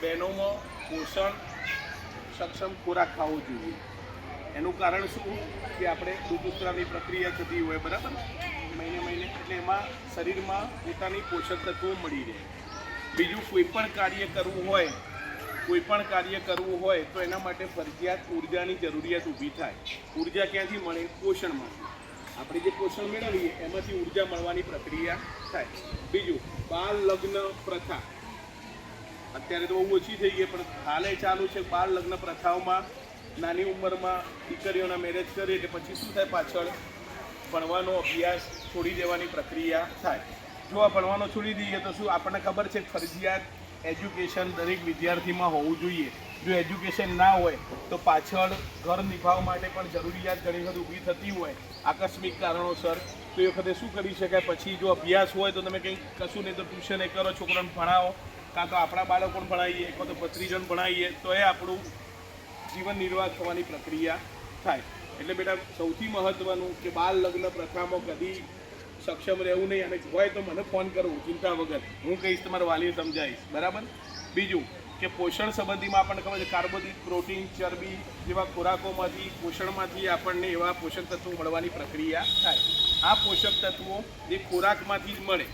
બહેનોમાં પોષણ સક્ષમ ખોરાક ખાવો જોઈએ. એનું કારણ શું કે આપણે ઋતુસ્રાવની પ્રક્રિયા થતી હોય બરાબર મહિને એટલે એમાં શરીરમાં પોતાની પોષક તત્વો મળી રહે. બીજું કોઈ પણ કાર્ય કરવું હોય તો એના માટે ફરજિયાત ઉર્જાની જરૂરિયાત ઊભી થાય. ઉર્જા ક્યાંથી મળે? પોષણમાંથી. આપણે જે પોષણ મેળવીએ એમાંથી ઉર્જા મળવાની પ્રક્રિયા થાય. બીજું બાળ લગ્ન પ્રથા અત્યારે તો બહુ ઓછી થઈ ગઈ, પણ હાલે ચાલુ છે. બાળ લગ્ન પ્રથાઓમાં નાની ઉંમરમાં દીકરીઓના મેરેજ કરે એટલે પછી શું થાય? પાછળ ભણવાનો અભ્યાસ છોડી દેવાની પ્રક્રિયા થાય. જો આ ભણવાનો છોડી દઈએ તો શું આપણને ખબર છે ફરજિયાત એજ્યુકેશન દરેક વિદ્યાર્થીમાં હોવું જોઈએ. જો એજ્યુકેશન ના હોય તો પાછળ ઘર નિભાવવા માટે પણ જરૂરિયાત ઘણી વખત ઊભી થતી હોય આકસ્મિક કારણોસર. તો એ વખતે શું કરી શકાય? પછી જો અભ્યાસ હોય તો તમે કંઈક કશું નહીં તો ટ્યુશન એ કરો, છોકરાને ભણાવો, કાં તો આપણા બાળકોને ભણાવીએ, કાં તો ભત્રીજોને ભણાવીએ, તો એ આપણું જીવન નિર્વાહ થવાની પ્રક્રિયા થાય. એટલે બેટા સૌથી મહત્ત્વનું કે બાળ લગ્ન પ્રથામાં કદી સક્ષમ રહેવું નહીં. અને હોય તો મને ફોન કરવું ચિંતા વગર, હું કહીશ, તમારા વાલીને સમજાવીશ બરાબર. બીજું કે પોષણ સંબંધીમાં આપણને ખબર છે કાર્બોદિત, પ્રોટીન, ચરબી જેવા ખોરાકોમાંથી પોષણમાંથી આપણને એવા પોષક તત્વો મળવાની પ્રક્રિયા થાય. આ પોષક તત્વો એ ખોરાકમાંથી જ મળે.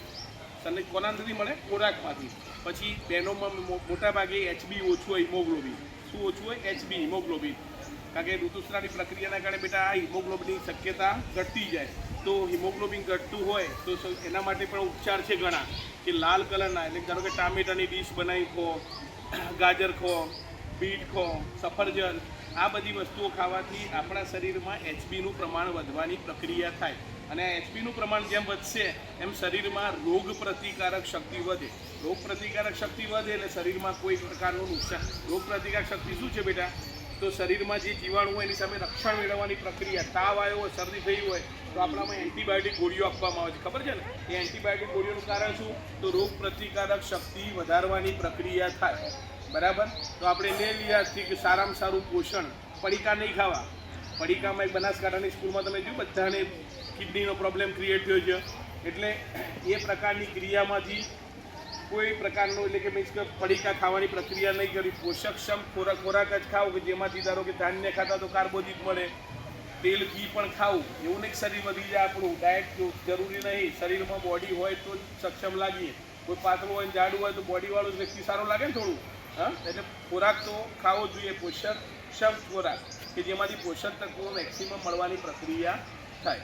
તમને કોનાથી મળે? ખોરાકમાંથી. પછી બહેનોમાં મોટાભાગે HB ઓછું હોય, હિમોગ્લોબિન. શું ઓછું હોય? HB haemoglobin. કારણ કે ઋતુસ્રાવની પ્રક્રિયાના કારણે બેટા આ હિમોગ્લોબિનની શક્યતા ઘટતી જાય. તો હિમોગ્લોબિન ઘટતું હોય તો એના માટે પણ ઉપચાર છે ઘણા, કે લાલ કલરના, એટલે ધારો કે ટામેટાની ડીશ બનાવી ખો, ગાજર ખો, બીટ ખો, સફરજન, આ બધી વસ્તુઓ ખાવાથી આપણા શરીરમાં HBનું પ્રમાણ વધવાની પ્રક્રિયા થાય. અને HBનું પ્રમાણ જેમ વધશે એમ શરીરમાં રોગ પ્રતિકારક શક્તિ વધે. રોગ પ્રતિકારક શક્તિ વધે એટલે શરીરમાં કોઈ પ્રકારનું નુકસાન. રોગ પ્રતિકારક શક્તિ શું છે બેટા? તો શરીરમાં જે જીવાણુ હોય એની સામે રક્ષણ મેળવવાની પ્રક્રિયા. તાવ આવ્યો હોય, શરદી થઈ હોય તો આપણામાં એન્ટીબાયોટિક ગોળીઓ આપવામાં આવે છે, ખબર છે ને? એ એન્ટીબાયોટિક ગોળીઓનું કારણ શું? તો રોગ પ્રતિકારક શક્તિ વધારવાની પ્રક્રિયા થાય બરાબર. તો આપણે લઈ લીધા કે સારામાં સારું પોષણ, પડીકા નહીં ખાવા. પડીકામાં એક બનાસકાંઠાની સ્કૂલમાં તમે જોયું બધાને કિડનીનો પ્રોબ્લેમ ક્રિએટ થયો છે. એટલે એ પ્રકારની ક્રિયામાંથી કોઈ પ્રકારનું, એટલે કે મીન્સ કે પડીકા ખાવાની પ્રક્રિયા નહીં કરી, પોષકક્ષમ ખોરાક જ ખાવ કે જેમાંથી ધારો કે ધાન્ય ખાતા તો કાર્બોદિત મળે, તેલ ઘી પણ ખાવું. એવું નહીં શરીર વધી જાય આપણું, ડાયટ જરૂરી નહીં. શરીરમાં બોડી હોય તો સક્ષમ લાગીએ. કોઈ પાતળું હોય ને જાડું હોય તો બોડીવાળું વ્યક્તિ સારું લાગે ને થોડું. એટલે ખોરાક તો ખાવો જોઈએ, પોષકક્ષમ ખોરાક કે જેમાંથી પોષક તત્વો મેક્સિમમ મળવાની પ્રક્રિયા થાય.